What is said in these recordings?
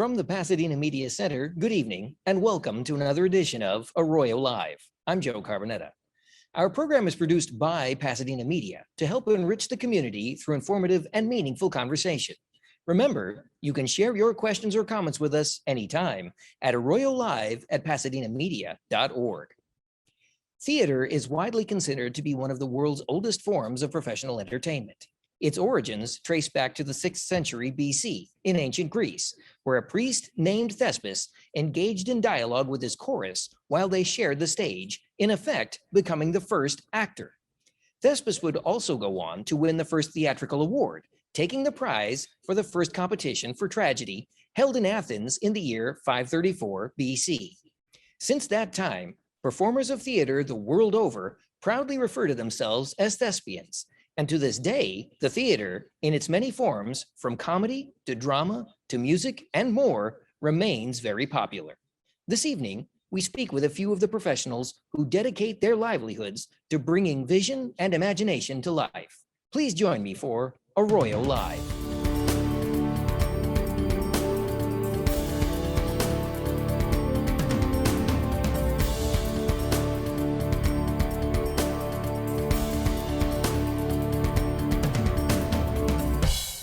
From the Pasadena Media Center, good evening, and welcome to another edition of Arroyo Live. I'm Joe Carbonetta. Our program is produced by Pasadena Media to help enrich the community through informative and meaningful conversation. Remember, you can share your questions or comments with us anytime at arroyolive@pasadenamedia.org. Theater is widely considered to be one of the world's oldest forms of professional entertainment. Its origins trace back to the 6th century BC in ancient Greece, where a priest named Thespis engaged in dialogue with his chorus while they shared the stage, in effect becoming the first actor. Thespis would also go on to win the first theatrical award, taking the prize for the first competition for tragedy held in Athens in the year 534 BC. Since that time, performers of theater the world over proudly refer to themselves as thespians. And to this day, the theater, in its many forms, from comedy to drama to music and more, remains very popular. This evening, we speak with a few of the professionals who dedicate their livelihoods to bringing vision and imagination to life. Please join me for Arroyo Live.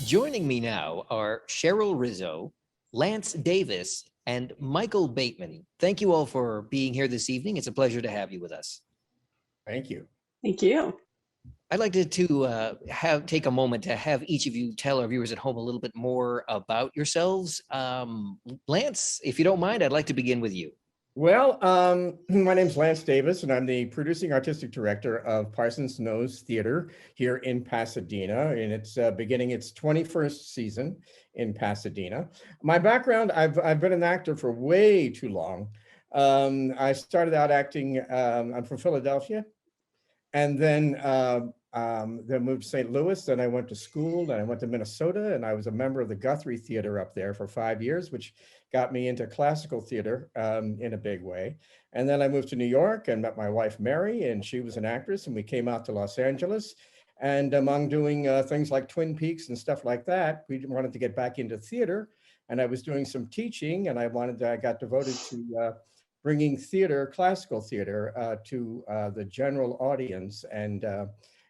Joining me now are Cheryl Rizzo, Lance Davis, and Michael Bateman. Thank you all for being here this evening. It's a pleasure to have you with us. Thank you. Thank you. I'd like to take a moment to have each of you tell our viewers at home a little bit more about yourselves. Lance, if you don't mind, I'd like to begin with you. Well, my name's Lance Davis, and I'm the producing artistic director of Parson's Nose Theater here in Pasadena, and it's beginning its 21st season in Pasadena. My background, I've been an actor for way too long. I started out acting, I'm from Philadelphia, and then moved to St. Louis. Then I went to school, then I went to Minnesota, and I was a member of the Guthrie Theater up there for 5 years, which got me into classical theater in a big way. And then I moved to New York and met my wife, Mary, and she was an actress, and we came out to Los Angeles. And among doing things like Twin Peaks and stuff like that, we wanted to get back into theater. And I was doing some teaching, and I got devoted to bringing classical theater to the general audience. And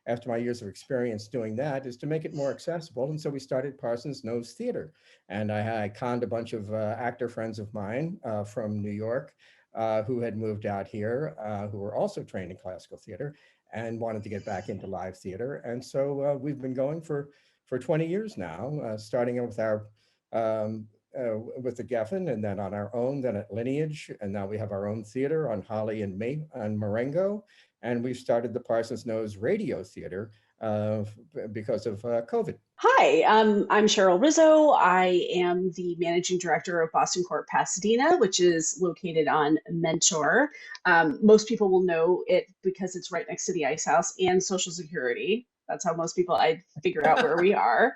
after my years of experience doing that, is to make it more accessible. And so we started Parson's Nose Theater. And I conned a bunch of actor friends of mine from New York who had moved out here, who were also trained in classical theater and wanted to get back into live theater. And so we've been going for 20 years now, starting with with the Geffen, and then on our own, then at Lineage. And now we have our own theater on Holly and Marengo. And we've started the Parson's Nose Radio Theater because of COVID. Hi, I'm Cheryl Rizzo. I am the managing director of Boston Court Pasadena, which is located on Mentor. Most people will know it because it's right next to the Ice House and Social Security. That's how most people I figure out where we are.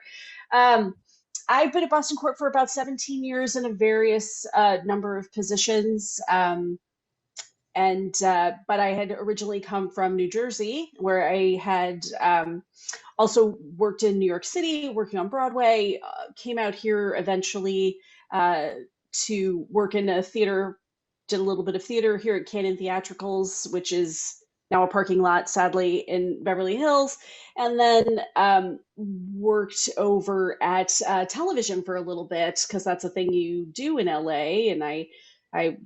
I've been at Boston Court for about 17 years in a various number of positions. But I had originally come from New Jersey, where I had also worked in New York City, working on Broadway, came out here eventually to work in a theater, did a little bit of theater here at Canon Theatricals, which is now a parking lot, sadly, in Beverly Hills, and then worked over at television for a little bit, because that's a thing you do in LA, and I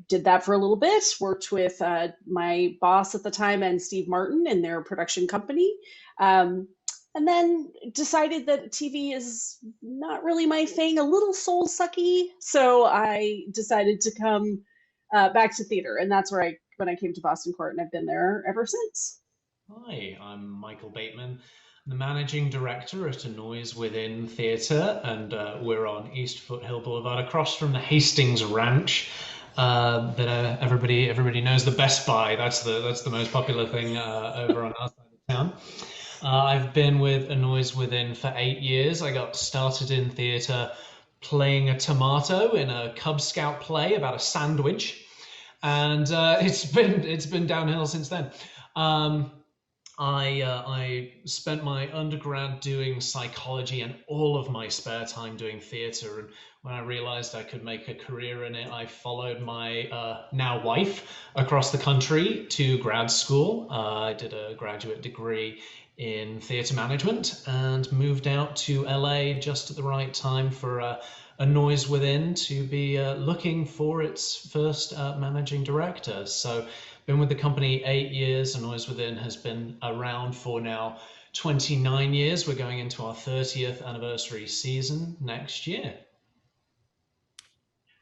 did that for a little bit, worked with my boss at the time and Steve Martin in their production company, and then decided that TV is not really my thing, a little soul sucky. So I decided to come back to theater, and that's when I came to Boston Court, and I've been there ever since. Hi, I'm Michael Bateman, the managing director at A Noise Within Theatre, and we're on East Foothill Boulevard, across from the Hastings Ranch. That everybody knows, the Best Buy. That's the most popular thing over on our side of town. I've been with A Noise Within for 8 years. I got started in theatre playing a tomato in a Cub Scout play about a sandwich, and it's been downhill since then. I spent my undergrad doing psychology and all of my spare time doing theatre. And when I realized I could make a career in it, I followed my now wife across the country to grad school. I did a graduate degree in theatre management and moved out to LA just at the right time for a Noise Within to be looking for its first managing director. So been with the company 8 years, and Noise Within has been around for now 29 years. We're going into our 30th anniversary season next year.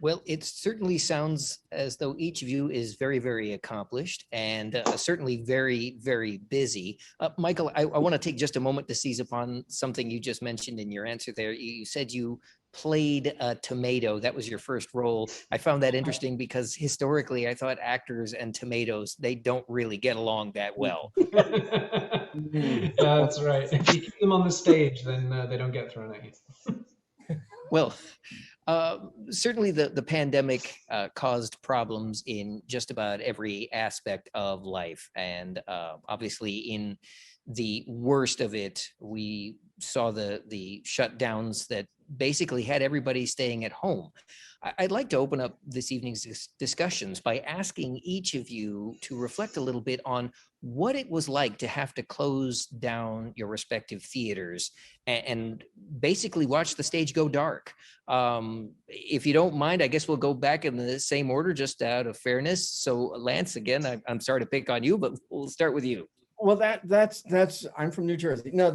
Well, it certainly sounds as though each of you is very, very accomplished and certainly very, very busy. Michael, I want to take just a moment to seize upon something you just mentioned in your answer there. You said you played a tomato. That was your first role. I found that interesting because historically I thought actors and tomatoes, they don't really get along that well. That's right. If you keep them on the stage, then they don't get thrown at you. Well, certainly the pandemic caused problems in just about every aspect of life. And obviously in the worst of it, we saw the shutdowns that basically had everybody staying at home. I'd like to open up this evening's discussions by asking each of you to reflect a little bit on what it was like to have to close down your respective theaters and basically watch the stage go dark. If you don't mind, I guess we'll go back in the same order just out of fairness. So Lance, again, I'm sorry to pick on you, but we'll start with you. Well, that's I'm from New Jersey. No,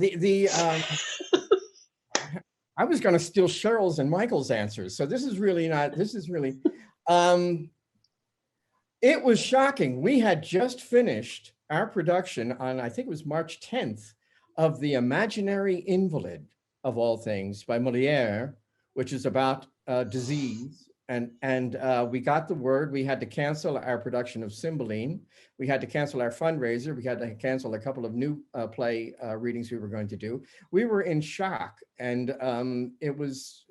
I was going to steal Cheryl's and Michael's answers. So this is really, it was shocking. We had just finished our production on, I think it was March 10th, of The Imaginary Invalid, of all things, by Molière, which is about disease. And we got the word. We had to cancel our production of Cymbeline. We had to cancel our fundraiser. We had to cancel a couple of new play readings we were going to do. We were in shock, and it was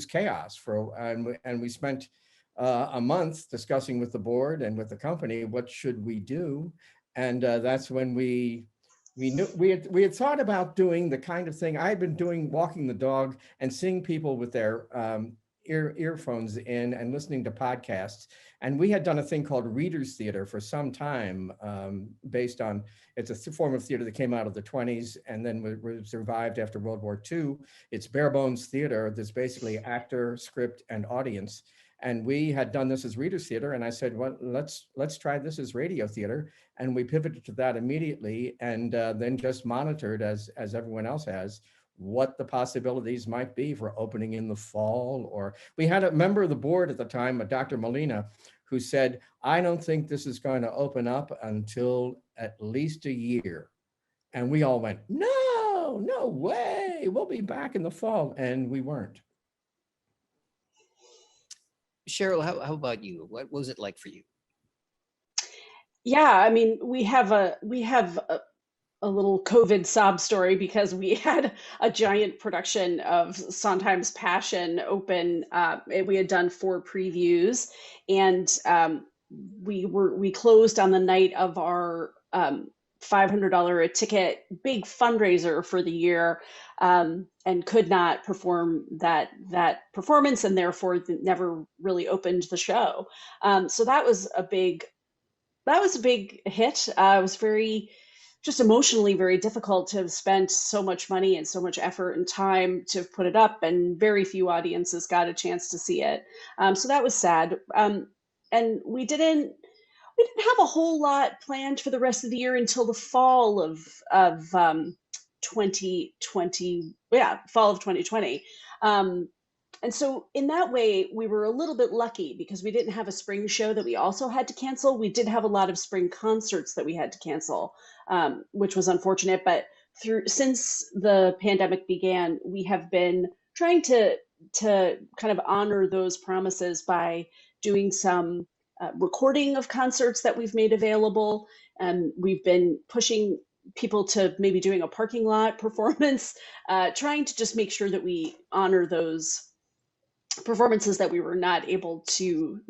chaos and we spent a month discussing with the board and with the company what should we do, and that's when we knew we had thought about doing the kind of thing I had been doing, walking the dog and seeing people with their earphones in and listening to podcasts. And we had done a thing called Readers Theater for some time, based on, it's a form of theater that came out of the 20s and then was revived after World War II. It's bare bones theater. There's basically actor, script, and audience. And we had done this as Readers Theater. And I said, well, let's try this as radio theater. And we pivoted to that immediately, and then just monitored, as everyone else has, what the possibilities might be for opening in the fall. Or we had a member of the board at the time, Dr. Molina, who said, I don't think this is going to open up until at least a year. And we all went, no way, we'll be back in the fall. And we weren't. Cheryl, how about you? What was it like for you? Yeah, I mean, we have a little COVID sob story because we had a giant production of Sondheim's Passion open. We had done 4 previews, and we closed on the night of our $500 a ticket big fundraiser for the year, and could not perform that performance, and therefore never really opened the show. So that was a big hit. It was very, just emotionally very difficult to have spent so much money and so much effort and time to put it up, and very few audiences got a chance to see it. So that was sad. And we didn't have a whole lot planned for the rest of the year until the fall of 2020. Yeah, fall of 2020. And so in that way, we were a little bit lucky because we didn't have a spring show that we also had to cancel. We did have a lot of spring concerts that we had to cancel, which was unfortunate. But since the pandemic began, we have been trying to kind of honor those promises by doing some recording of concerts that we've made available. And we've been pushing people to maybe doing a parking lot performance, trying to just make sure that we honor those performances that we were not able to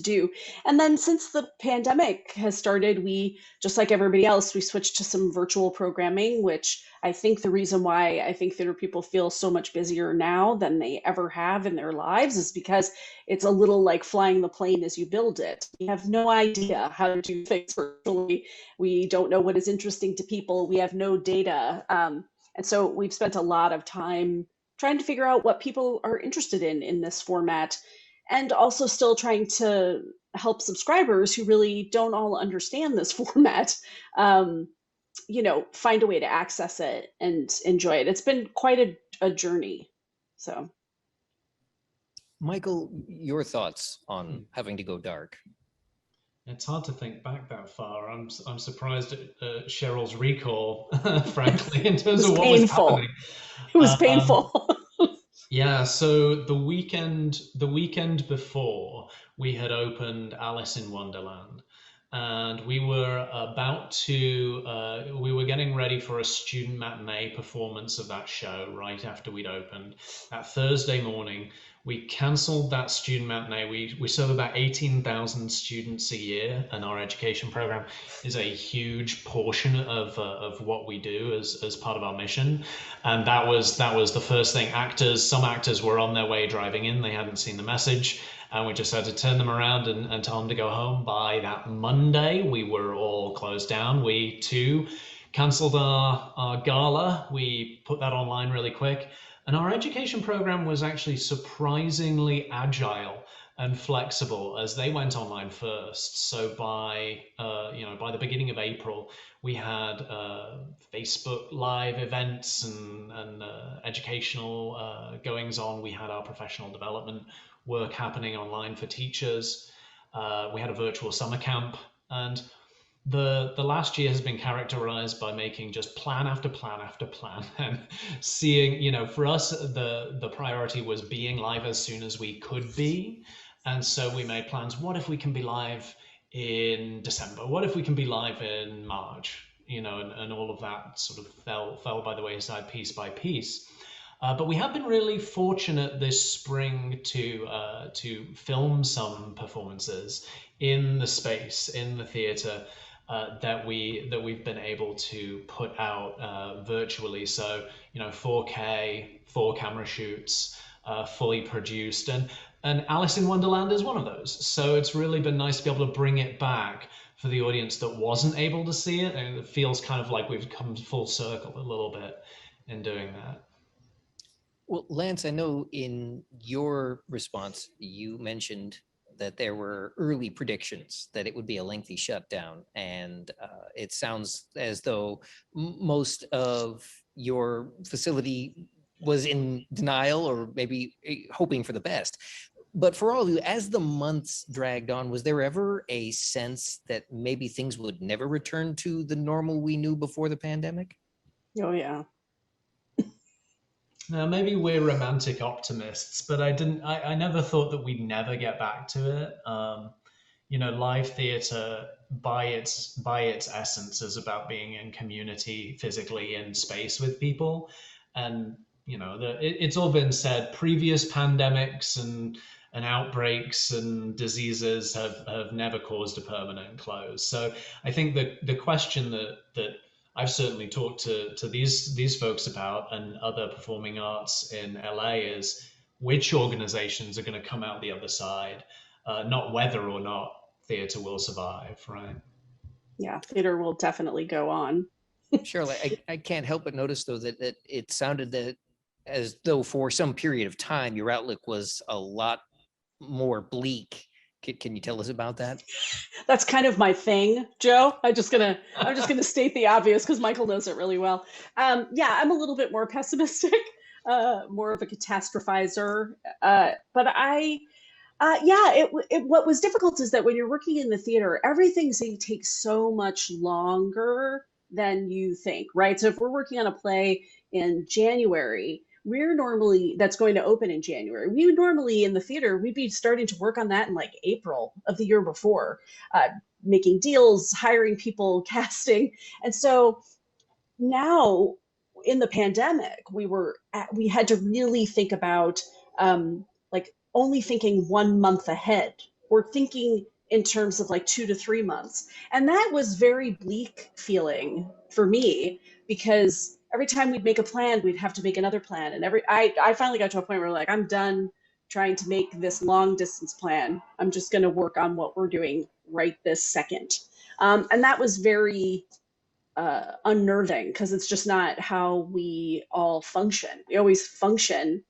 do. And then since the pandemic has started, we, just like everybody else, we switched to some virtual programming, which I think the reason why I think theater people feel so much busier now than they ever have in their lives is because it's a little like flying the plane as you build it. We have no idea how to do things virtually. We don't know what is interesting to people. We have no data. And so we've spent a lot of time trying to figure out what people are interested in this format, and also still trying to help subscribers who really don't all understand this format, find a way to access it and enjoy it. It's been quite a journey. So, Michael, your thoughts on having to go dark? It's hard to think back that far. I'm surprised at Cheryl's recall, frankly, in terms of what was happening. It was painful. Yeah, so the weekend before, we had opened Alice in Wonderland, and we were we were getting ready for a student matinee performance of that show right after we'd opened. That Thursday morning, we canceled that student matinee. We serve about 18,000 students a year, and our education program is a huge portion of what we do as part of our mission. And that was the first thing. Some actors were on their way driving in. They hadn't seen the message, and we just had to turn them around and tell them to go home. By that Monday, we were all closed down. We too canceled our gala. We put that online really quick. And our education program was actually surprisingly agile and flexible as they went online first. So by the beginning of April, we had Facebook Live events and educational goings on. We had our professional development work happening online for teachers. We had a virtual summer camp, and the last year has been characterized by making just plan after plan after plan, and seeing, for us, the priority was being live as soon as we could be. And so we made plans. What if we can be live in December? What if we can be live in March? And all of that sort of fell by the wayside piece by piece. But we have been really fortunate this spring to film some performances in the space, in the theater, that we've been able to put out virtually. So 4K, 4 camera shoots, fully produced, and Alice in Wonderland is one of those. So it's really been nice to be able to bring it back for the audience that wasn't able to see it, and it feels kind of like we've come full circle a little bit in doing that. Well, Lance, I know in your response, you mentioned that there were early predictions that it would be a lengthy shutdown. And it sounds as though most of your facility was in denial or maybe hoping for the best. But for all of you, as the months dragged on, was there ever a sense that maybe things would never return to the normal we knew before the pandemic? Oh, yeah. Now, maybe we're romantic optimists, but I never thought that we'd never get back to it. Live theater by its essence is about being in community, physically in space with people. And, it's all been said, previous pandemics and outbreaks and diseases have never caused a permanent close. So I think the question that I've certainly talked to these folks about, and other performing arts in LA, is which organizations are going to come out the other side, not whether or not theater will survive, right? Yeah, theater will definitely go on. Cheryl, I can't help but notice, though, that it sounded that as though for some period of time, your outlook was a lot more bleak. Can you tell us about that? That's kind of my thing, Joe. I'm just gonna state the obvious because Michael knows it really well. Yeah, I'm a little bit more pessimistic, more of a catastrophizer. But what was difficult is that when you're working in the theater, everything takes so much longer than you think, right? So if we're working on a play in January, that's going to open in January. We would normally in the theater, we'd be starting to work on that in like April of the year before, making deals, hiring people, casting. And so now in the pandemic, we had to really think about like only thinking 1 month ahead. We're thinking in terms of like 2 to 3 months. And that was very bleak feeling for me, because every time we'd make a plan, we'd have to make another plan. And I finally got to a point where like, I'm done trying to make this long distance plan. I'm just going to work on what we're doing right this second. And that was very unnerving, because it's just not how we all function. We always function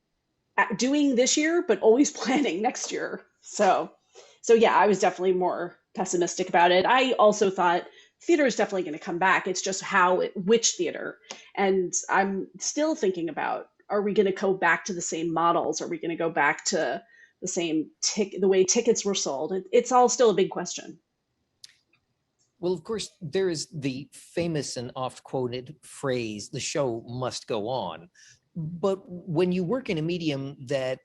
at doing this year, but always planning next year. So yeah, I was definitely more pessimistic about it. I also thought theater is definitely going to come back. It's just which theater. And I'm still thinking about, are we going to go back to the same models? Are we going to go back to the same the way tickets were sold? It's all still a big question. Well, of course, there is the famous and oft quoted phrase, the show must go on. But when you work in a medium that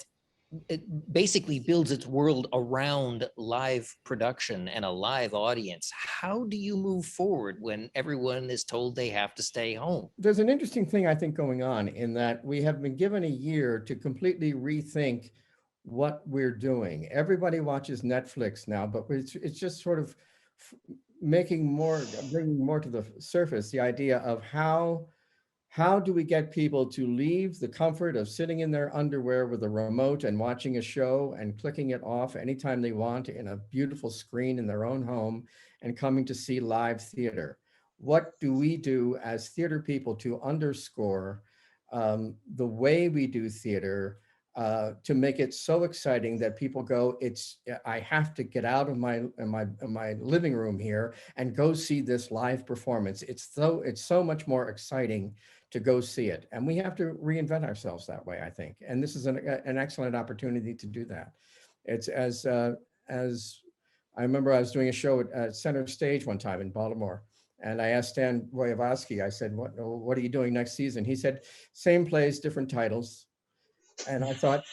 it basically builds its world around live production and a live audience, how do you move forward when everyone is told they have to stay home? There's an interesting thing, I think, going on in that we have been given a year to completely rethink what we're doing. Everybody watches Netflix now, but it's just sort of bringing more to the surface the idea of how do we get people to leave the comfort of sitting in their underwear with a remote and watching a show and clicking it off anytime they want in a beautiful screen in their own home and coming to see live theater? What do we do as theater people to underscore the way we do theater, to make it so exciting that people go, I have to get out of my living room here and go see this live performance. It's so much more exciting to go see it. And we have to reinvent ourselves that way, I think. And this is an excellent opportunity to do that. It's as I remember I was doing a show at Center Stage one time in Baltimore. And I asked Stan Wojciechowski, I said, what are you doing next season? He said, same plays, different titles. And I thought,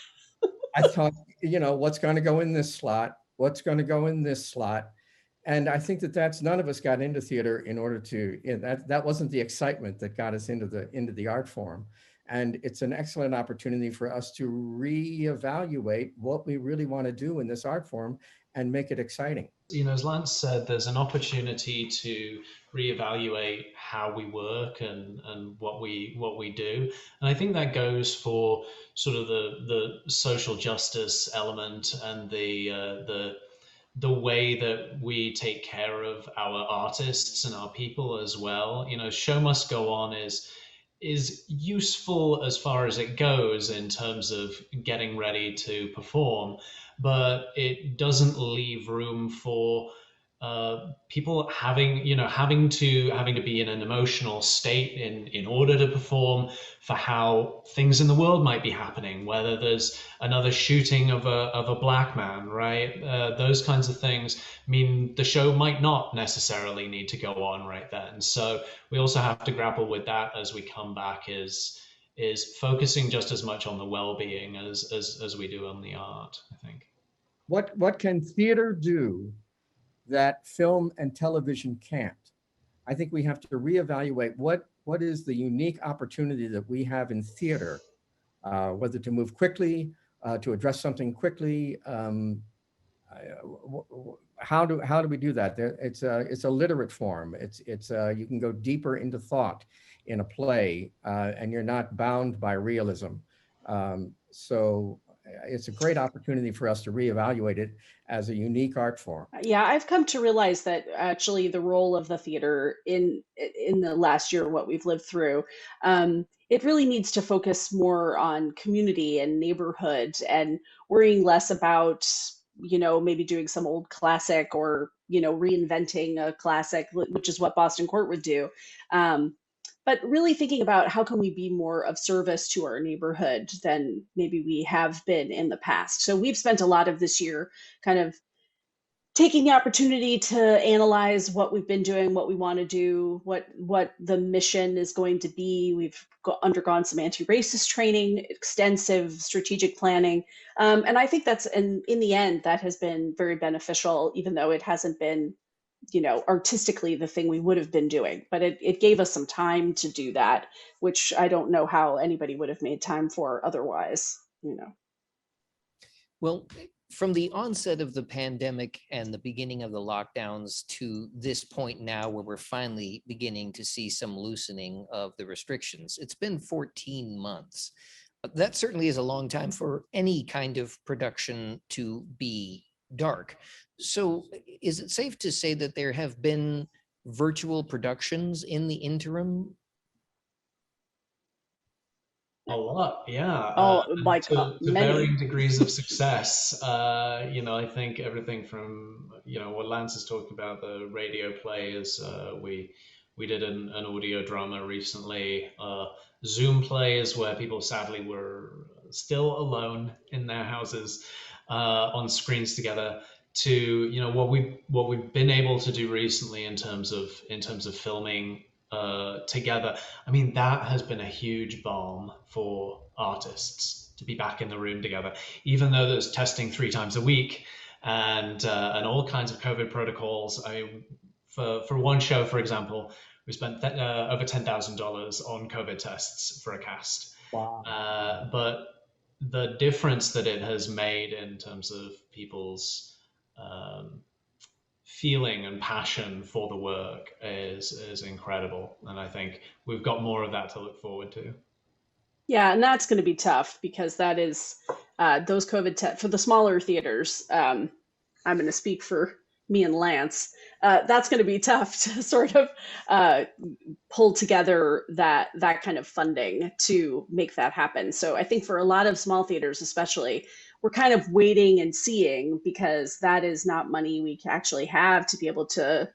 what's going to go in this slot? What's going to go in this slot? And I think that's none of us got into theater in order to, that wasn't the excitement that got us into the art form. And it's an excellent opportunity for us to reevaluate what we really want to do in this art form and make it exciting. As Lance said, there's an opportunity to reevaluate how we work and what we do. And I think that goes for sort of the social justice element and the way that we take care of our artists and our people as well. Show must go on is useful as far as it goes in terms of getting ready to perform, but it doesn't leave room for people having to be in an emotional state in order to perform, for how things in the world might be happening, whether there's another shooting of a black man, right? Those kinds of things mean the show might not necessarily need to go on right then. So we also have to grapple with that as we come back, is focusing just as much on the well-being as we do on the art, I think. What can theater do that film and television can't? I think we have to reevaluate what is the unique opportunity that we have in theater, whether to move quickly, to address something quickly. How do we do that? It's a literate form. It's you can go deeper into thought in a play, and you're not bound by realism. So it's a great opportunity for us to reevaluate it as a unique art form. Yeah, I've come to realize that actually the role of the theater in the last year, what we've lived through, it really needs to focus more on community and neighborhood, and worrying less about, maybe doing some old classic or, reinventing a classic, which is what Boston Court would do. But really thinking about how can we be more of service to our neighborhood than maybe we have been in the past. So we've spent a lot of this year kind of taking the opportunity to analyze what we've been doing, what we want to do, what the mission is going to be. We've undergone some anti-racist training, extensive strategic planning. And I think that's, in the end, that has been very beneficial, even though it hasn't been, artistically the thing we would have been doing. But it gave us some time to do that, which I don't know how anybody would have made time for otherwise, Well, from the onset of the pandemic and the beginning of the lockdowns to this point now, where we're finally beginning to see some loosening of the restrictions, it's been 14 months. That certainly is a long time for any kind of production to be dark. So is it safe to say that there have been virtual productions in the interim? A lot, yeah, Oh, and like to many. varying degrees of success. I think everything from what Lance is talking about, the radio plays. We did an audio drama recently. Zoom plays where people sadly were still alone in their houses on screens together. To what we've been able to do recently in terms of filming together. I mean, that has been a huge balm for artists to be back in the room together, even though there's testing 3 times a week and all kinds of COVID protocols. I mean, for one show, for example, we spent over $10,000 on COVID tests for a cast. Wow. But the difference that it has made in terms of people's um, feeling and passion for the work is incredible, and I think we've got more of that to look forward to. Yeah, and that's going to be tough because that is those for the smaller theaters. I'm going to speak for me and Lance. That's going to be tough to sort of uh, pull together that kind of funding to make that happen. So I think for a lot of small theaters, especially, we're kind of waiting and seeing because that is not money we actually have to be able to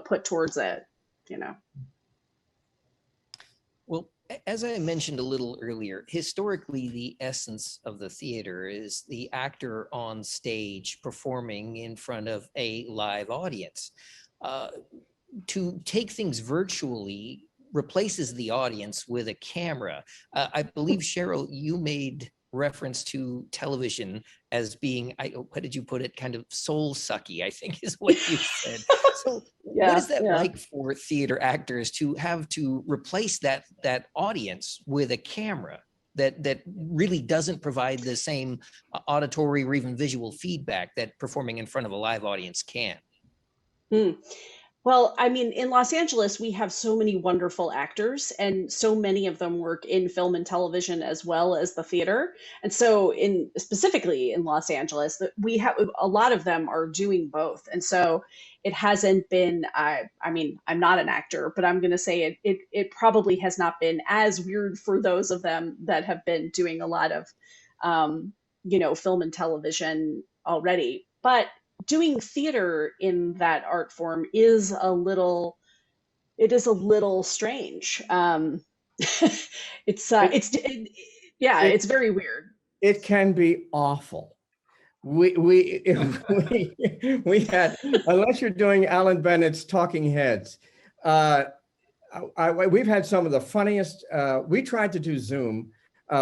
put towards it. You know. Well, as I mentioned a little earlier, historically, the essence of the theater is the actor on stage performing in front of a live audience. Uh, to take things virtually replaces the audience with a camera. I believe, Cheryl, you made reference to television as being, what did you put it, kind of soul sucky, I think is what you said. So what is that like for theater actors to have to replace that audience with a camera that really doesn't provide the same auditory or even visual feedback that performing in front of a live audience can? Hmm. Well, I mean, in Los Angeles, we have so many wonderful actors, and so many of them work in film and television as well as the theater. And so, in specifically in Los Angeles, that we have a lot of them are doing both. And so, it hasn't been. I mean, I'm not an actor, but I'm going to say it probably has not been as weird for those of them that have been doing a lot of, um, film and television already. But doing theater in that art form is a little strange. It's very weird. It can be awful. We we had, unless you're doing Alan Bennett's Talking Heads, we've had some of the funniest. We tried to do Zoom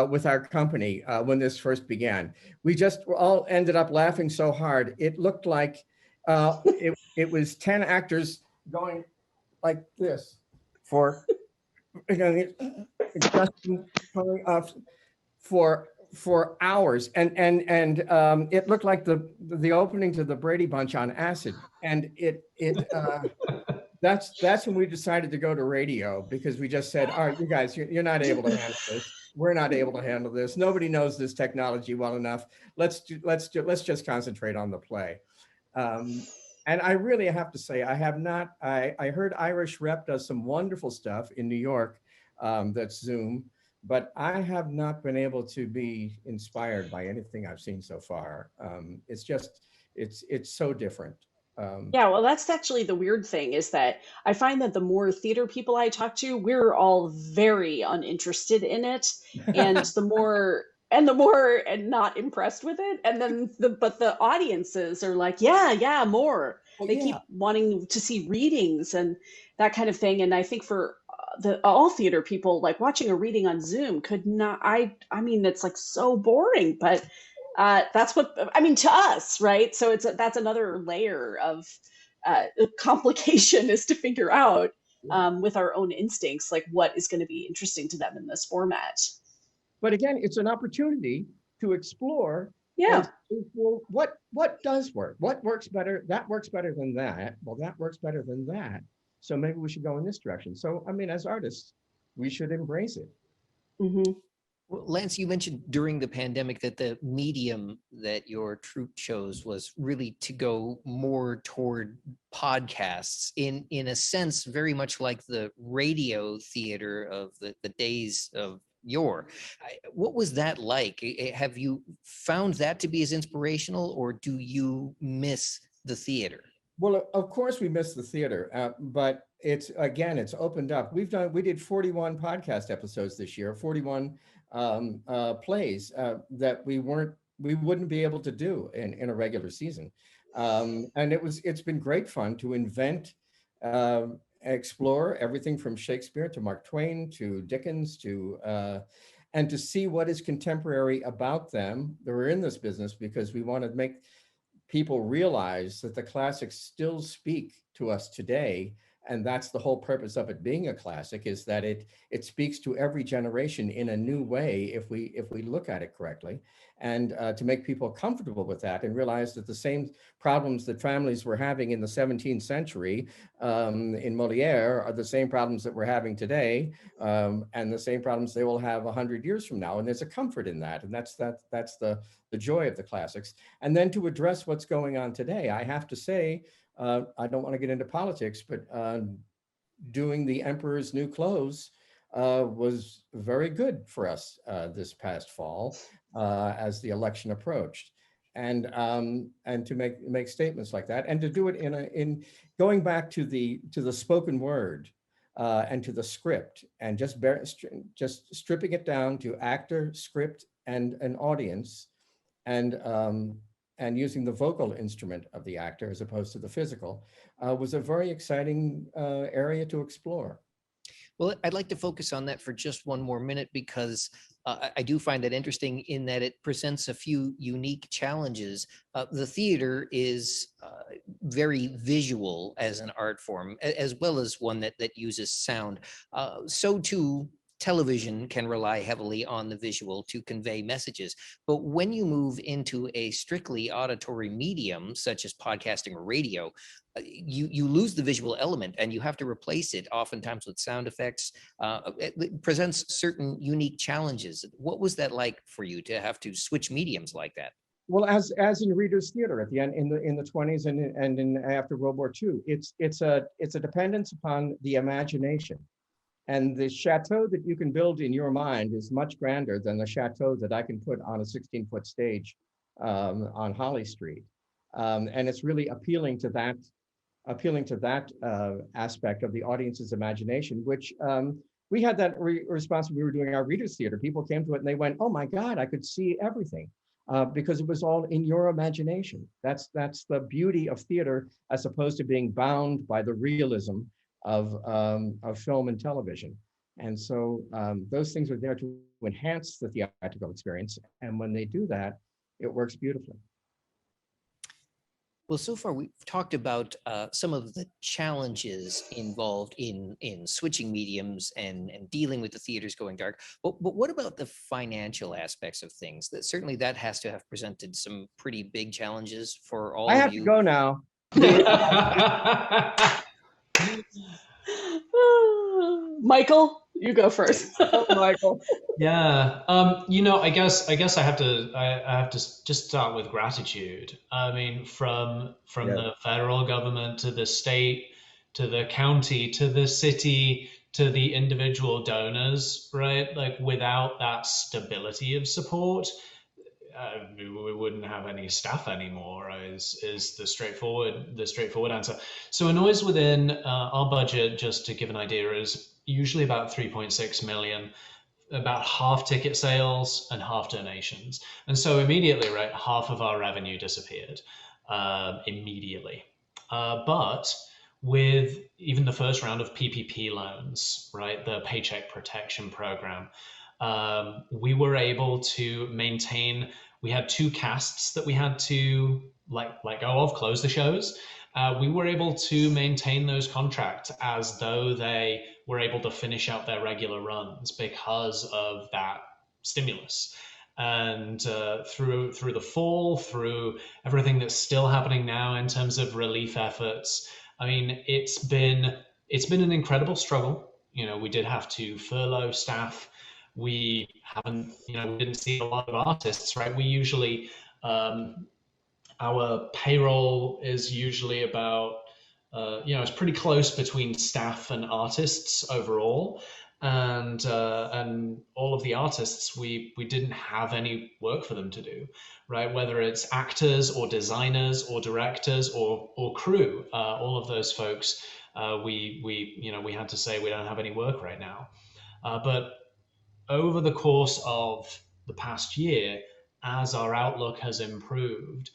with our company when this first began. We just all ended up laughing so hard. It looked like it was 10 actors going like this for for hours, and it looked like the opening to the Brady Bunch on acid, and that's when we decided to go to radio, because we just said, all right, you guys, you're not able to handle this. We're not able to handle this. Nobody knows this technology well enough. Let's just concentrate on the play. And I really have to say, I heard Irish Rep does some wonderful stuff in New York, that's Zoom, but I have not been able to be inspired by anything I've seen so far. It's so different. Yeah, well, that's actually the weird thing is that I find that the more theater people I talk to, we're all very uninterested in it, and the more and not impressed with it. And then but the audiences are like, yeah, yeah, more. Well, They keep yeah. wanting to see readings and that kind of thing. And I think for the all theater people, like watching a reading on Zoom could not. I mean, it's like so boring, but that's what I mean to us, right? So that's another layer of complication is to figure out with our own instincts, like what is going to be interesting to them in this format. But again, it's an opportunity to explore Yeah. well, what does work? What works better? That works better than that. Well, that works better than that. So maybe we should go in this direction. So, I mean, as artists, we should embrace it. Hmm. Well, Lance, you mentioned during the pandemic that the medium that your troupe chose was really to go more toward podcasts in a sense, very much like the radio theater of the days of yore. What was that like? Have you found that to be as inspirational, or do you miss the theater? Well, of course we miss the theater, but it's opened up. We did 41 podcast episodes this year, 41 plays that we wouldn't be able to do in a regular season. And it's been great fun to invent, explore everything from Shakespeare to Mark Twain to Dickens and to see what is contemporary about them. That we're in this business because we want to make people realize that the classics still speak to us today. And that's the whole purpose of it being a classic, is that it speaks to every generation in a new way if we look at it correctly, and to make people comfortable with that and realize that the same problems that families were having in the 17th century in Moliere are the same problems that we're having today, and the same problems they will have 100 years from now. And there's a comfort in that, and that's the joy of the classics. And then to address what's going on today, I have to say, I don't want to get into politics, but doing the Emperor's New Clothes was very good for us this past fall as the election approached, and to make statements like that, and to do it in going back to the spoken word and to the script, and just stripping it down to actor, script, and an audience, and using the vocal instrument of the actor as opposed to the physical, was a very exciting area to explore. Well, I'd like to focus on that for just one more minute, because I do find that interesting in that it presents a few unique challenges. The theater is very visual as an art form, as well as one that uses sound. So too, television can rely heavily on the visual to convey messages. But when you move into a strictly auditory medium, such as podcasting or radio, you lose the visual element, and you have to replace it oftentimes with sound effects. It presents certain unique challenges. What was that like for you to have to switch mediums like that? Well, as in Reader's Theater at the end in the 20s and in after World War II, it's a dependence upon the imagination. And the chateau that you can build in your mind is much grander than the chateau that I can put on a 16-foot stage on Holly Street. And it's really appealing to that aspect of the audience's imagination, which we had that response when we were doing our Reader's Theater. People came to it and they went, "Oh my God, I could see everything," because it was all in your imagination. That's the beauty of theater, as opposed to being bound by the realism of film and television. And so those things are there to enhance the theatrical experience. And when they do that, it works beautifully. Well, so far we've talked about some of the challenges involved in switching mediums and dealing with the theaters going dark. But what about the financial aspects of things? That certainly that has to have presented some pretty big challenges for all of you. I have to go now. Michael, you go first. Oh, Michael. Yeah, I guess I have to just start with gratitude. I mean, from the federal government to the state, to the county, to the city, to the individual donors, right? Like, without that stability of support, we wouldn't have any staff anymore, is the straightforward answer. So a Noise Within, our budget, just to give an idea, is usually about 3.6 million, about half ticket sales and half donations. And so immediately, right, half of our revenue disappeared immediately. But with even the first round of PPP loans, right, the Paycheck Protection Program, we were able to maintain. We had 2 casts that we had to let go of, close the shows. We were able to maintain those contracts as though they were able to finish out their regular runs because of that stimulus. And through the fall, through everything that's still happening now in terms of relief efforts, I mean, it's been an incredible struggle. You know, we did have to furlough staff. We haven't, you know, we didn't see a lot of artists, right? We usually, our payroll is usually about, you know, it's pretty close between staff and artists overall. And all of the artists, we didn't have any work for them to do, right? Whether it's actors or designers or directors or crew, all of those folks, we you know, we had to say we don't have any work right now. But over the course of the past year, as our outlook has improved,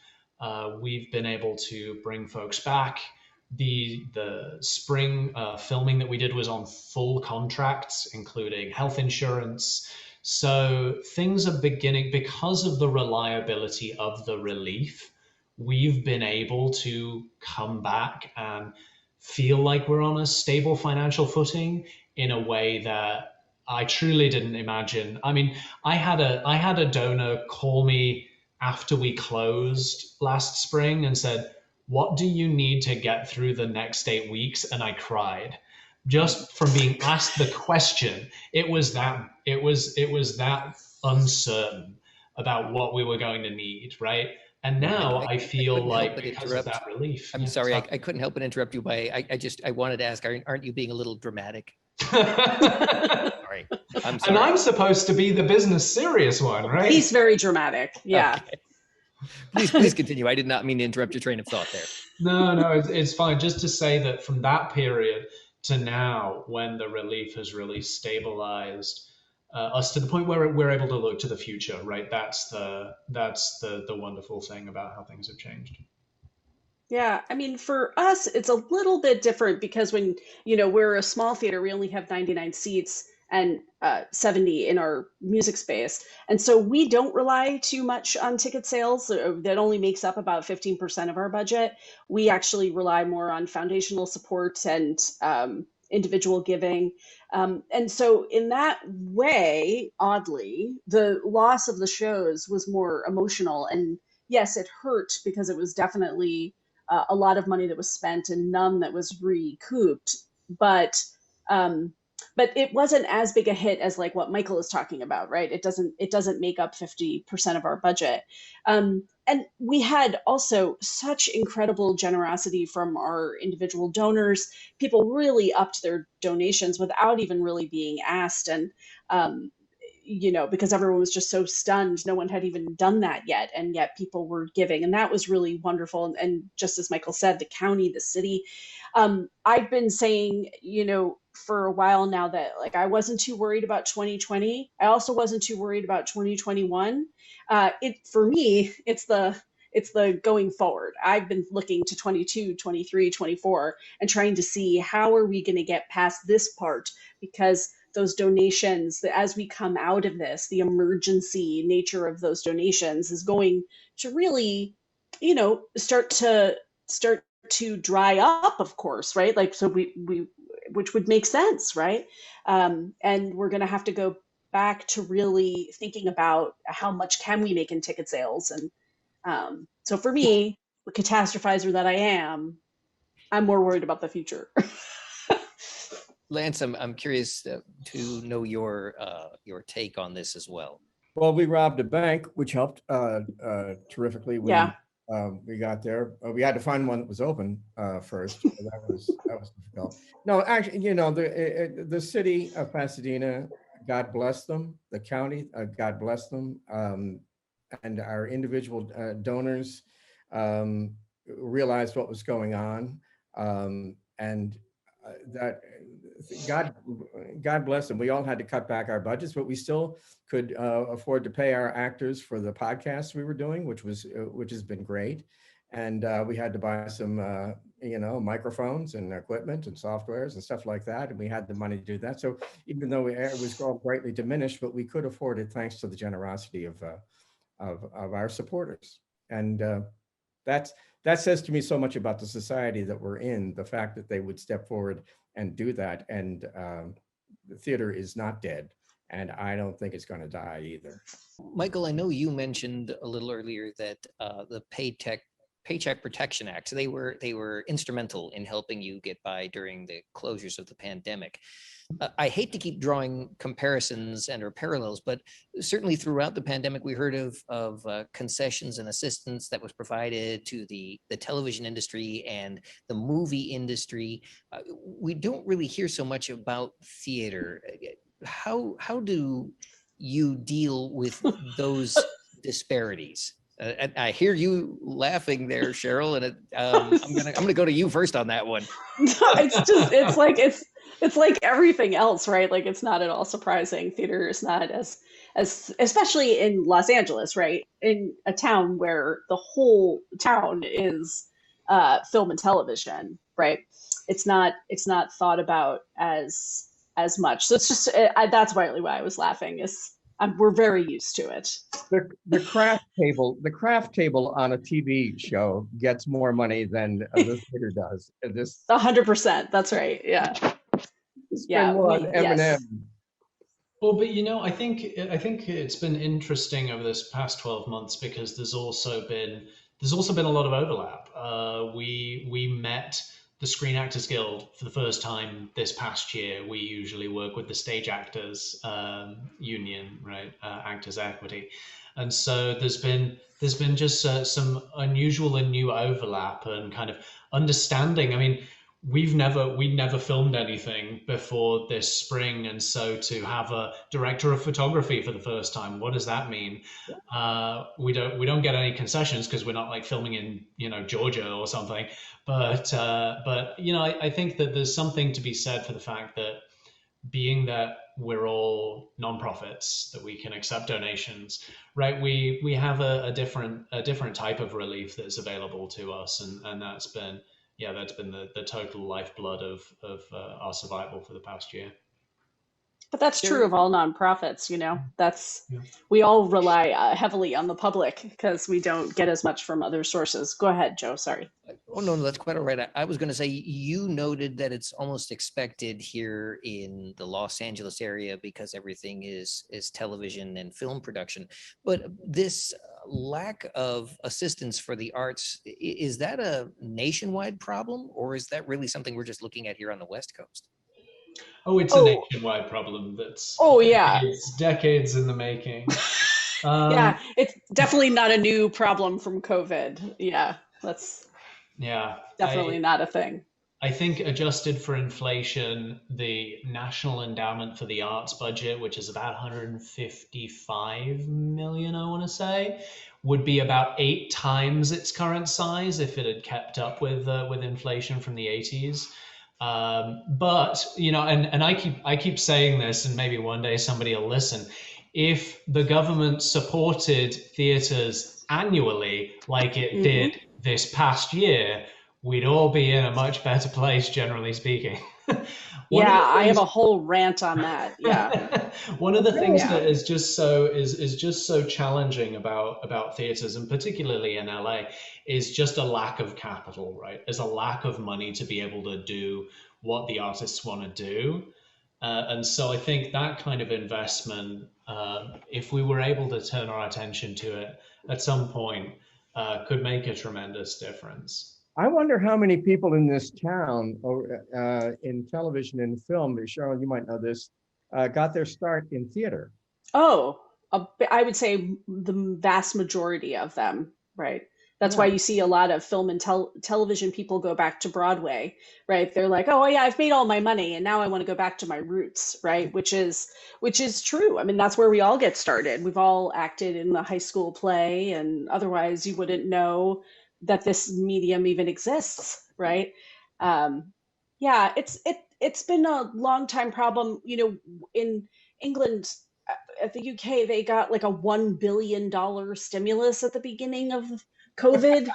we've been able to bring folks back. The spring filming that we did was on full contracts, including health insurance. So things are beginning, because of the reliability of the relief, we've been able to come back and feel like we're on a stable financial footing in a way that I truly didn't imagine. I mean, I had a donor call me after we closed last spring and said, "What do you need to get through the next 8 weeks?" And I cried just from being asked the question. It was that uncertain about what we were going to need, right? And now I feel couldn't help like but because of interrupt. that relief. I'm Yeah, sorry, I couldn't help but interrupt you I wanted to ask, aren't you being a little dramatic? Sorry, I'm sorry. And I'm supposed to be the business serious one, right? He's very dramatic. Yeah. Okay. Please continue. I did not mean to interrupt your train of thought there. No, it's fine. Just to say that from that period to now, when the relief has really stabilized us to the point where we're able to look to the future, right? That's the wonderful thing about how things have changed. Yeah, I mean, for us, it's a little bit different because when, we're a small theater, we only have 99 seats and 70 in our music space. And so we don't rely too much on ticket sales. That only makes up about 15% of our budget. We actually rely more on foundational support and individual giving. And so in that way, oddly, the loss of the shows was more emotional. And yes, it hurt because it was definitely a lot of money that was spent and none that was recouped. But um, but it wasn't as big a hit as like what Michael is talking about, right? It doesn't make up 50% of our budget. And we had also such incredible generosity from our individual donors. People really upped their donations without even really being asked. And because everyone was just so stunned. No one had even done that yet. And yet people were giving. And that was really wonderful. And just as Michael said, the county, the city, I've been saying, for a while now that like I wasn't too worried about 2020. I also wasn't too worried about 2021. For me, it's the going forward. I've been looking to 22, 23, 24 and trying to see how are we going to get past this part, because those donations, as we come out of this, the emergency nature of those donations is going to really, start to dry up, of course, right? Like, so we which would make sense, right? And we're going to have to go back to really thinking about how much can we make in ticket sales. And so for me, the catastrophizer that I am, I'm more worried about the future. Lance, I'm curious to know your take on this as well. Well, we robbed a bank, which helped terrifically. Yeah. We got there. We had to find one that was open first. So that was difficult. No, actually, the city of Pasadena, God bless them. The county, God bless them, and our individual donors realized what was going on, and that God bless them. We all had to cut back our budgets, but we still could afford to pay our actors for the podcast we were doing, which has been great. And we had to buy some, microphones and equipment and softwares and stuff like that. And we had the money to do that. So even though it was all greatly diminished, but we could afford it thanks to the generosity of our supporters. And that says to me so much about the society that we're in, the fact that they would step forward and do that. And the theater is not dead. and I don't think it's going to die either. Michael, I know you mentioned a little earlier that the Paycheck Protection Act, they were instrumental in helping you get by during the closures of the pandemic. I hate to keep drawing comparisons and or parallels, but certainly throughout the pandemic, we heard of concessions and assistance that was provided to the television industry and the movie industry. We don't really hear so much about theater. How do you deal with those disparities? I hear you laughing there, Cheryl, and I'm gonna go to you first on that one. It's like everything else, right? Like it's not at all surprising. Theater is not as especially in Los Angeles, right? In a town where the whole town is film and television, right? It's not thought about as much. So it's just that's why I was laughing. We're very used to it. The craft table on a TV show gets more money than the theater does. 100%. That's right. Yeah. Spend more on M&M. Yes. Well, but I think it's been interesting over this past 12 months because there's also been a lot of overlap. We met the Screen Actors Guild for the first time this past year. We usually work with the Stage Actors Union, right? Actors Equity, and so there's been just some unusual and new overlap and kind of understanding. I mean, we'd never filmed anything before this spring, and so to have a director of photography for the first time, what does that mean? We don't get any concessions because we're not like filming in Georgia or something, but I think that there's something to be said for the fact that being that we're all nonprofits, that we can accept donations, right? We have a different type of relief that's available to us, and that's been the total lifeblood of our survival for the past year. But that's true of all nonprofits, we all rely heavily on the public because we don't get as much from other sources. Go ahead, Joe, sorry. Oh, no, that's quite all right. I was going to say, you noted that it's almost expected here in the Los Angeles area because everything is television and film production. But this lack of assistance for the arts, is that a nationwide problem, or is that really something we're just looking at here on the West Coast? Oh, it's a nationwide problem that's decades in the making. Yeah, it's definitely not a new problem from COVID. Yeah, that's definitely not a thing. I think adjusted for inflation, the National Endowment for the Arts budget, which is about 155 million, I want to say, would be about 8 times its current size if it had kept up with inflation from the 80s. But and I keep saying this, and maybe one day somebody will listen. If the government supported theaters annually like it did this past year, we'd all be in a much better place, generally speaking. I have a whole rant on that. Yeah. One of the things that is just so challenging about theaters, and particularly in LA, is just a lack of capital, right? There's a lack of money to be able to do what the artists want to do. And so I think that kind of investment, if we were able to turn our attention to it at some point, could make a tremendous difference. I wonder how many people in this town, in television and film, Cheryl, you might know this, got their start in theater. Oh, I would say the vast majority of them, right? That's why you see a lot of film and television people go back to Broadway, right? They're like, oh yeah, I've made all my money and now I want to go back to my roots, right? Which is true. I mean, that's where we all get started. We've all acted in the high school play, and otherwise you wouldn't know that this medium even exists, right? It's been a long time problem. In England, at the UK, they got like a $1 billion stimulus at the beginning of COVID,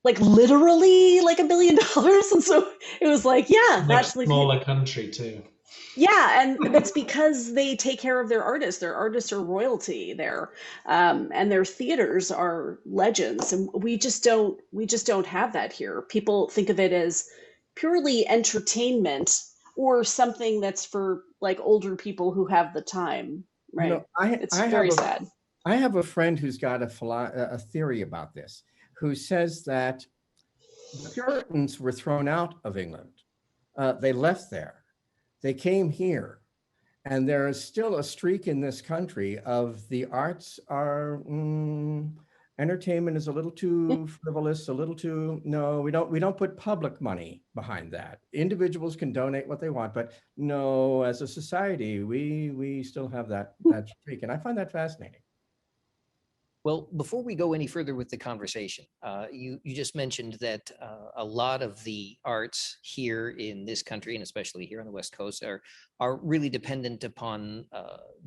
like literally like $1 billion. And so it was like, that's like a smaller country too. Yeah, and that's because they take care of their artists. Their artists are royalty there, and their theaters are legends. And we just don't have that here. People think of it as purely entertainment, or something that's for like older people who have the time, right? It's very sad. I have a friend who's got a theory about this, who says that the Puritans were thrown out of England. They left there. They came here. And there is still a streak in this country of the arts are, entertainment is a little too frivolous, a little too, no, we don't put public money behind that. Individuals can donate what they want, but no, as a society, we still have that streak. And I find that fascinating. Well, before we go any further with the conversation, you just mentioned that a lot of the arts here in this country, and especially here on the West Coast, are really dependent upon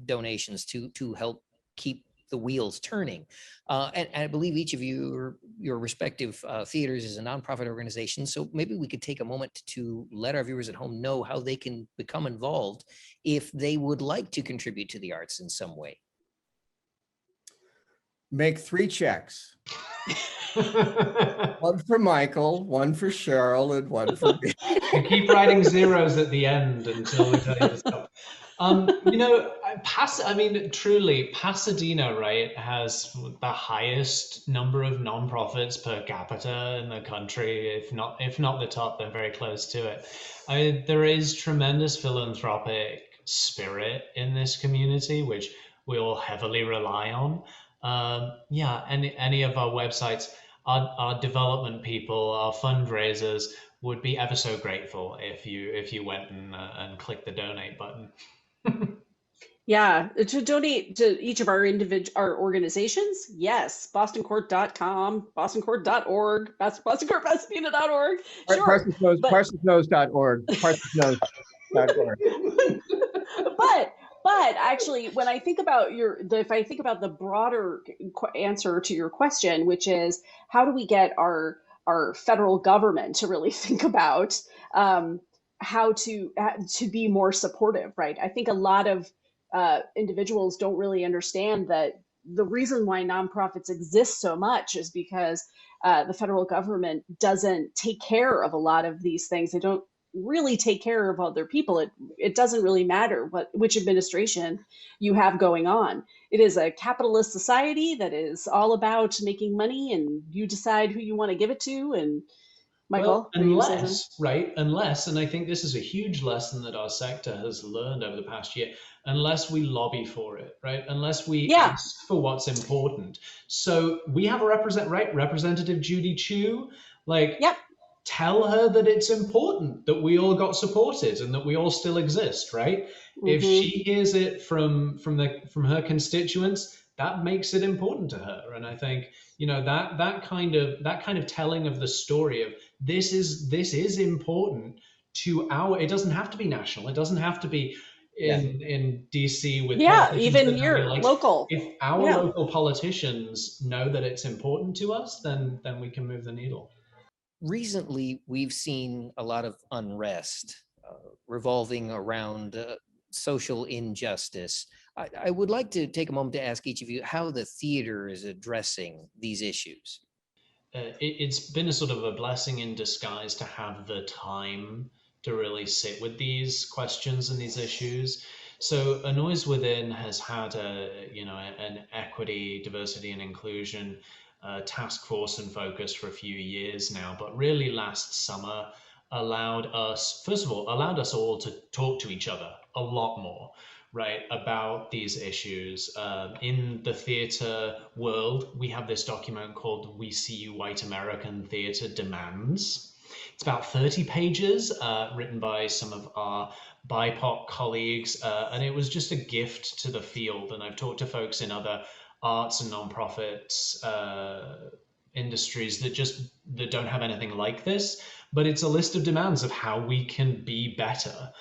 donations to help keep the wheels turning. And I believe each of your respective theaters is a nonprofit organization. So maybe we could take a moment to let our viewers at home know how they can become involved if they would like to contribute to the arts in some way. Make 3 checks. One for Michael, one for Cheryl, and one for me. You keep writing zeros at the end until we tell you to stop. Truly, Pasadena, right, has the highest number of nonprofits per capita in the country. If not the top, they're very close to it. There is tremendous philanthropic spirit in this community, which we all heavily rely on. Any of our websites, our development people, our fundraisers would be ever so grateful if you went and clicked the donate button. Yeah, to donate to each of our organizations, yes, bostoncourt.com, bostoncourt.org, bostoncourtpasadena.org. Sure. Parsonsknows.org. Parsonsknows.org. But actually, when I think about if I think about the broader answer to your question, which is how do we get our federal government to really think about how to be more supportive, right? I think a lot of individuals don't really understand that the reason why nonprofits exist so much is because the federal government doesn't take care of a lot of these things. They don't really take care of other people. It doesn't really matter which administration you have going on. It is a capitalist society that is all about making money, and you decide who you want to give it to. And Michael, unless, and I think this is a huge lesson that our sector has learned over the past year, unless we lobby for it, right? Unless we ask for what's important. So we have a Representative Judy Chu, tell her that it's important that we all got supported and that we all still exist, right? Mm-hmm. If she hears it from her constituents, that makes it important to her. And I think, that kind of telling of the story of this is important to it doesn't have to be national. It doesn't have to be in DC with even your local. If our local politicians know that it's important to us, then we can move the needle. Recently, we've seen a lot of unrest revolving around social injustice. I would like to take a moment to ask each of you how the theater is addressing these issues. It's been a sort of a blessing in disguise to have the time to really sit with these questions and these issues. So A Noise Within has had an equity, diversity, and inclusion task force and focus for a few years now, but really last summer allowed us all to talk to each other a lot more, right, about these issues. In the theater world, we have this document called We See You White American Theater Demands. It's about 30 pages, written by some of our BIPOC colleagues, and it was just a gift to the field. And I've talked to folks in other arts and nonprofits industries that don't have anything like this, but it's a list of demands of how we can be better.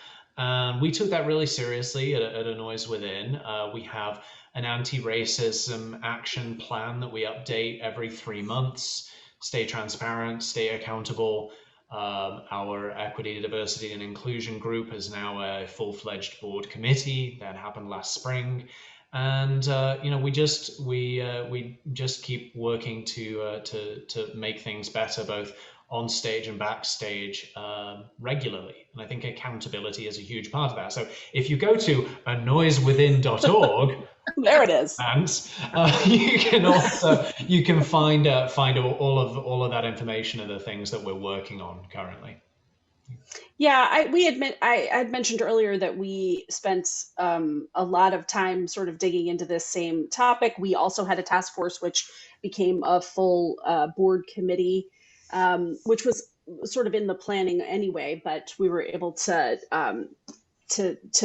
We took that really seriously at A Noise Within. We have an anti-racism action plan that we update every 3 months. Stay transparent, stay accountable. Our equity, diversity, and inclusion group is now a full-fledged board committee. That happened last spring. And we just keep working to make things better, both on stage and backstage regularly. And I think accountability is a huge part of that. So if you go to anoisewithin.org, there it is. And you can find all of that information and the things that we're working on currently. Yeah, I had mentioned earlier that we spent a lot of time sort of digging into this same topic. We also had a task force which became a full board committee, which was sort of in the planning anyway, but we were able to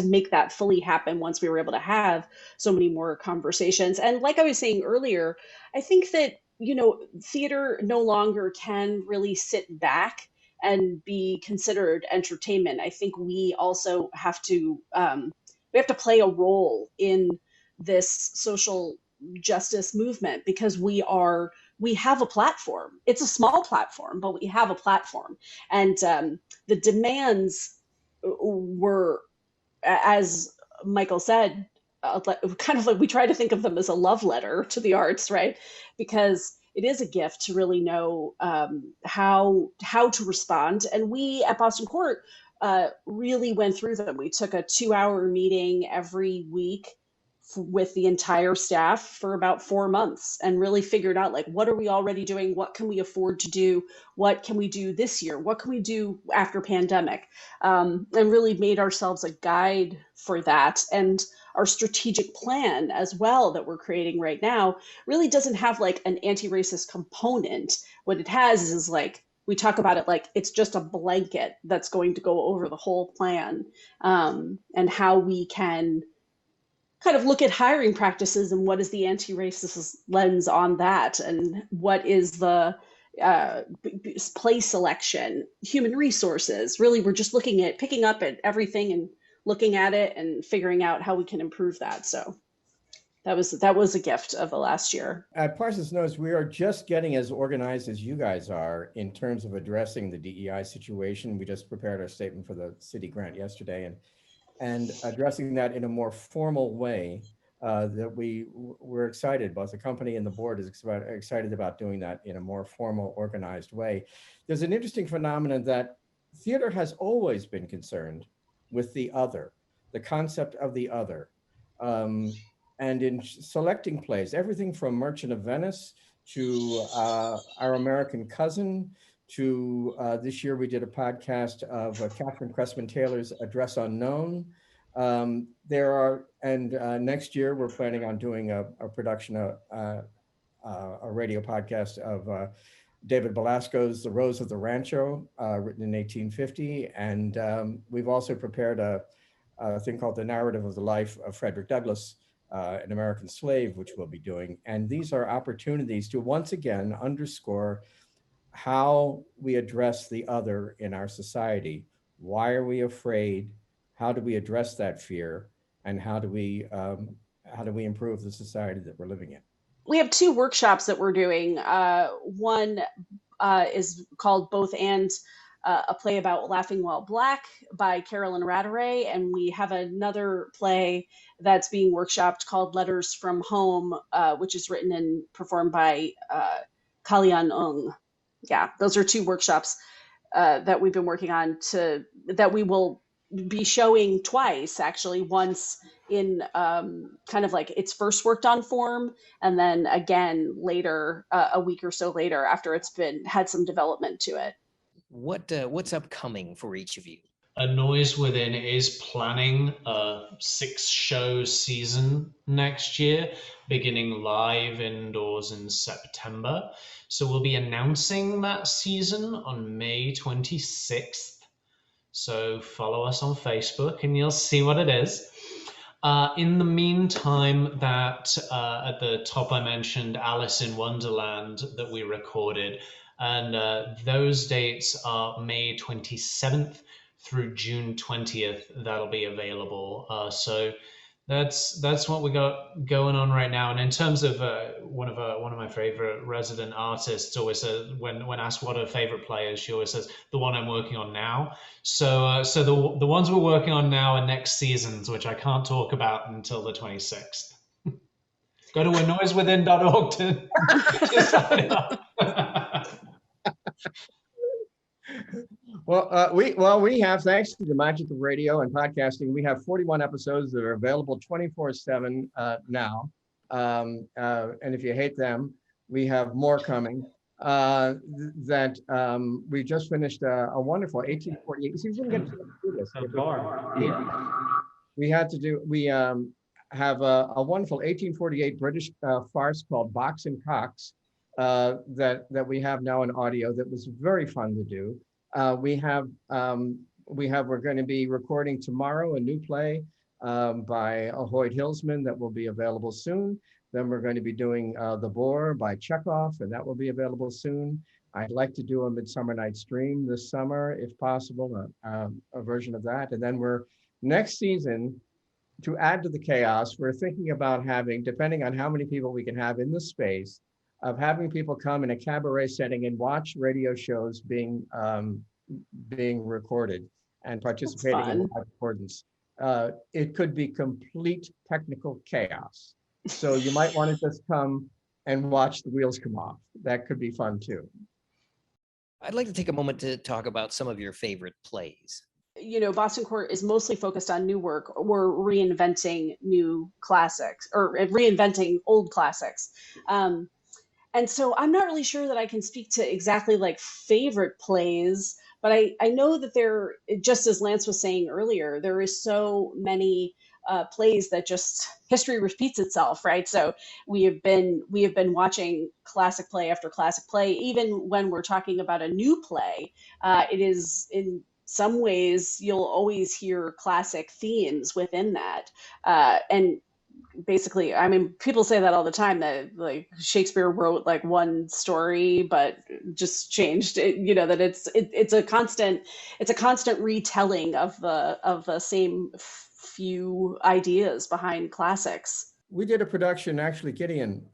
make that fully happen once we were able to have so many more conversations. And like I was saying earlier, I think that, theater no longer can really sit back and be considered entertainment. I think we also have to play a role in this social justice movement because we have a platform. It's a small platform, but we have a platform. And the demands were, as Michael said, kind of like we try to think of them as a love letter to the arts, right? Because it is a gift to really know how to respond. And we at Boston Court really went through them. We took a 2-hour meeting every week with the entire staff for about 4 months and really figured out, like, what are we already doing? What can we afford to do? What can we do this year? What can we do after pandemic? And really made ourselves a guide for that. And our strategic plan as well that we're creating right now really doesn't have like an anti-racist component. What it has is like, we talk about it like it's just a blanket that's going to go over the whole plan, and how we can kind of look at hiring practices and what is the anti-racist lens on that, and what is the place selection, human resources. Really, we're just looking at picking up at everything and looking at it and figuring out how we can improve that. So that was a gift of the last year. At Parsons Knows, we are just getting as organized as you guys are in terms of addressing the DEI situation. We just prepared our statement for the city grant yesterday, and addressing that in a more formal way that we're excited. Both the company and the board is excited about doing that in a more formal, organized way. There's an interesting phenomenon that theater has always been concerned with the other, the concept of the other. And in selecting plays, everything from Merchant of Venice to Our American Cousin to this year we did a podcast of Catherine Cressman Taylor's Address Unknown. Next year we're planning on doing a production, a radio podcast of David Belasco's The Rose of the Rancho, written in 1850. And we've also prepared a thing called The Narrative of the Life of Frederick Douglass, an American slave, which we'll be doing. And these are opportunities to once again underscore how we address the other in our society. Why are we afraid? How do we address that fear? And how do we improve the society that we're living in? We have 2 workshops that we're doing. One is called Both And, a play about laughing while Black by Carolyn Rattray. And we have another play that's being workshopped called Letters from Home, which is written and performed by Kalyan Ung. Yeah, those are 2 workshops that we've been working on that we will be showing twice, actually, once in kind of like its first worked on form, and then again later, a week or so later after it's had some development to it. What's upcoming for each of you? A Noise Within is planning a 6-show season next year, beginning live indoors in September. So we'll be announcing that season on May 26th. So follow us on Facebook and you'll see what it is. In the meantime, that at the top I mentioned Alice in Wonderland that we recorded, and those dates are May 27th through June 20th. That'll be available. So that's what we got going on right now. And in terms of one of my favorite resident artists always says, when asked what her favorite play is, she always says the one I'm working on now. So the ones we're working on now are next seasons, which I can't talk about until the 26th. Go to anoisewithin.org to sign up. We have, thanks to the magic of radio and podcasting, we have 41 episodes that are available 24/7 now. And if you hate them, we have more coming. We just finished a wonderful 1848. See, we didn't get to do this. We have a wonderful 1848 British farce called Box and Cox that we have now in audio that was very fun to do. We're going to be recording tomorrow a new play by Ahoyd Hillsman that will be available soon. Then we're going to be doing The Boar by Chekhov, and that will be available soon. I'd like to do a Midsummer Night's Dream this summer, if possible, a version of that. And then next season, to add to the chaos, we're thinking about having, depending on how many people we can have in the space, of having people come in a cabaret setting and watch radio shows being recorded and participating in live recordings. It could be complete technical chaos. So you might want to just come and watch the wheels come off. That could be fun too. I'd like to take a moment to talk about some of your favorite plays. Boston Court is mostly focused on new work or reinventing new classics or reinventing old classics. And so I'm not really sure that I can speak to exactly like favorite plays, but I know that there, just as Lance was saying earlier, there is so many plays that just history repeats itself, right? So we have been watching classic play after classic play. Even when we're talking about a new play, it is in some ways you'll always hear classic themes within that, and basically, I mean, people say that all the time, that like Shakespeare wrote like one story but just changed it, that it's a constant retelling of the same few ideas behind classics. We did a production, actually Gideon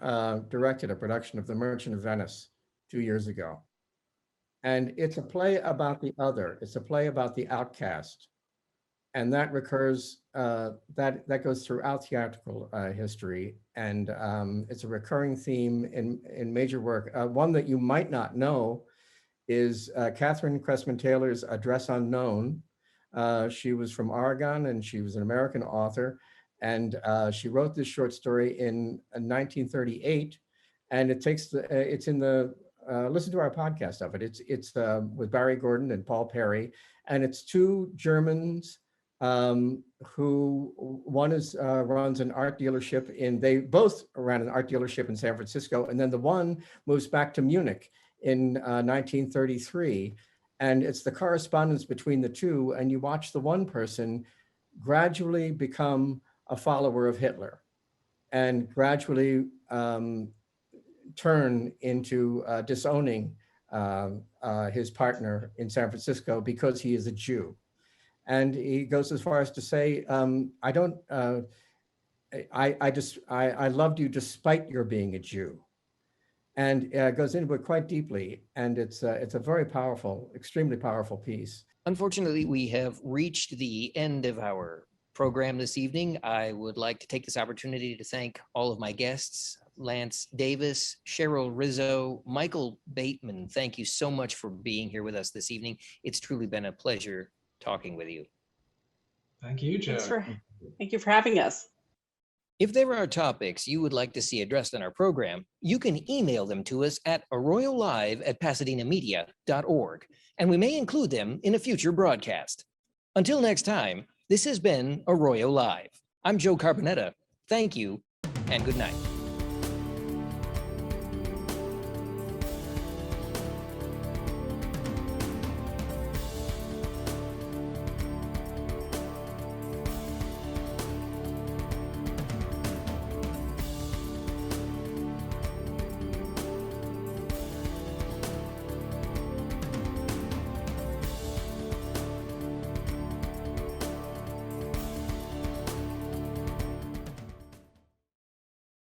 directed a production of The Merchant of Venice 2 years ago, and it's a play about the other. It's a play about the outcast. And that recurs, that goes throughout theatrical history. And it's a recurring theme in major work. One that you might not know is Catherine Cressman Taylor's Address Unknown. She was from Oregon and she was an American author. And she wrote this short story in 1938. And it's in the, listen to our podcast of it. It's with Barry Gordon and Paul Perry. And it's two Germans who one runs an art dealership they both ran an art dealership in San Francisco, and then the one moves back to Munich in 1933, and it's the correspondence between the two, and you watch the one person gradually become a follower of Hitler and gradually turn into disowning his partner in San Francisco because he is a Jew. And he goes as far as to say, I loved you despite your being a Jew. And goes into it quite deeply. And it's a very powerful, extremely powerful piece. Unfortunately, we have reached the end of our program this evening. I would like to take this opportunity to thank all of my guests, Lance Davis, Cheryl Rizzo, Michael Bateman. Thank you so much for being here with us this evening. It's truly been a pleasure talking with you. Thank you, Joe. Thank you for having us. If there are topics you would like to see addressed on our program, you can email them to us at arroyolive@pasadenamedia.org, and we may include them in a future broadcast. Until next time, this has been Arroyo Live. I'm Joe Carbonetta. Thank you, and good night.